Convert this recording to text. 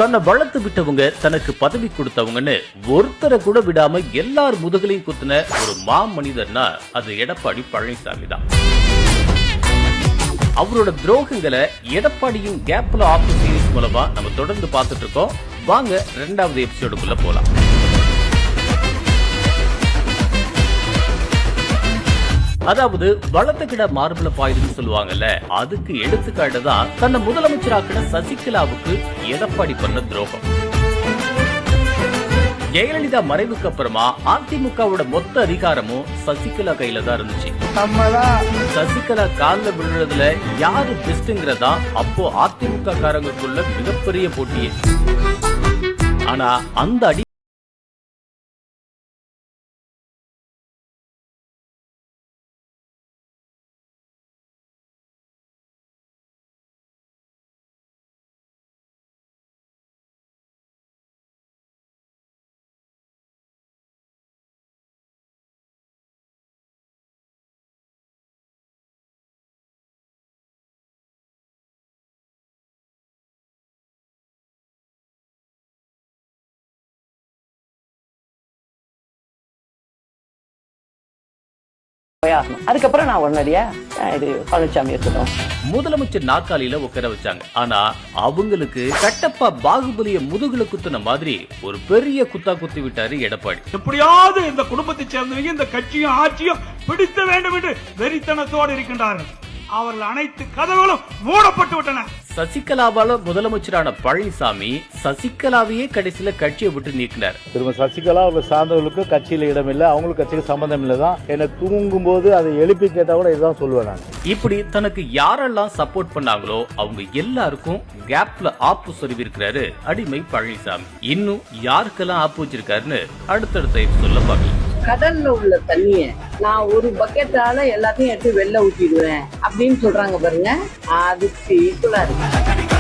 தன்னை வளர்த்து விட்டவங்க, தனக்கு பதவி கொடுத்தவங்கன்னு ஒருத்தரை கூட விடாம எல்லார் முதுகலையும் குத்துன ஒரு மாமனிதர்னா அது எடப்பாடி பழனிசாமி தான். அவரோட துரோகங்களை எடப்பாடியும் கேப்ல ஆஃப் சீரிஸ் மூலமா நம்ம தொடர்ந்து பார்த்துட்டு இருக்கோம். வாங்க 2வது எபிசோடுக்குள்ள போலாம். அதாவது வளர்த்த கிட மார்பல பாயுதுன்னு சொல்லுவாங்கல்ல, அதுக்கு எடுத்துக்காட்டு தான் தன்னை முதலமைச்சராக்கின சசிகலாவுக்கு எடப்பாடி பண்ண துரோகம். ஜெயலலிதா மறைவுக்கு அப்புறமா அதிமுகவோட மொத்த அதிகாரமும் சசிகலா கையில தான் இருந்துச்சு. சசிகலா காலில் விழுறதுல யாரு பெஸ்ட்ங்கிறதா அப்போ அதிமுக காரங்களுக்குள்ள மிகப்பெரிய போட்டியே. ஆனா அந்த அடி அதுக்கப்புறம் நான் உடனடியா இது பழனிசாமி இருக்கட்டும் முதலமைச்சர் நாற்காலியில உட்கார வச்சாங்க. ஆனா அவங்களுக்கு கட்டப்பா பாகுபலிய முதுகுல குத்துன மாதிரி ஒரு பெரிய குத்தா குத்தி விட்டாரு எடப்பாடி. எப்படியாவது இந்த குடும்பத்தை சேர்ந்தவங்க இந்த கட்சியும் ஆட்சியும் பிடித்த வேண்டும் என்று வெறித்தனத்தோடு இருக்கின்றார்கள். அவர்கள் அனைத்து கதவுகளும் மூடப்பட்டு விட்டன. சசிகலாவால முதலமைச்சரான பழனிசாமி சசிகலாவையே கடைசியில கட்சியை விட்டு நீக்கினார். திரும்ப சசிகலா அவர்கள் சார்ந்தவர்களுக்கு கட்சியில இடம் இல்லை, அவங்களுக்கு கட்சிக்கு சம்பந்தம் இல்லதான். என்ன தூங்கும் போது அதை எழுப்பி கேட்டா கூட இதுதான் சொல்லுவேன் நான். இப்படி தனக்கு யாரெல்லாம் சப்போர்ட் பண்ணாங்களோ அவங்க எல்லாருக்கும் கேப்ல ஆப்பு சொருவி இருக்கிறாரு அடிமை பழனிசாமி. இன்னும் யாருக்கெல்லாம் ஆப்பு வச்சிருக்காருன்னு அடுத்தடுத்த சொல்ல பார்க்கலாம். கடல்ல உள்ள தண்ணிய நான் ஒரு பக்கெட்டால எல்லாத்தையும் எடுத்து வெளில ஊத்திடுவேன் அப்படின்னு சொல்றாங்க பாருங்க, அதுக்கு ஈக்குவலா இருக்கு.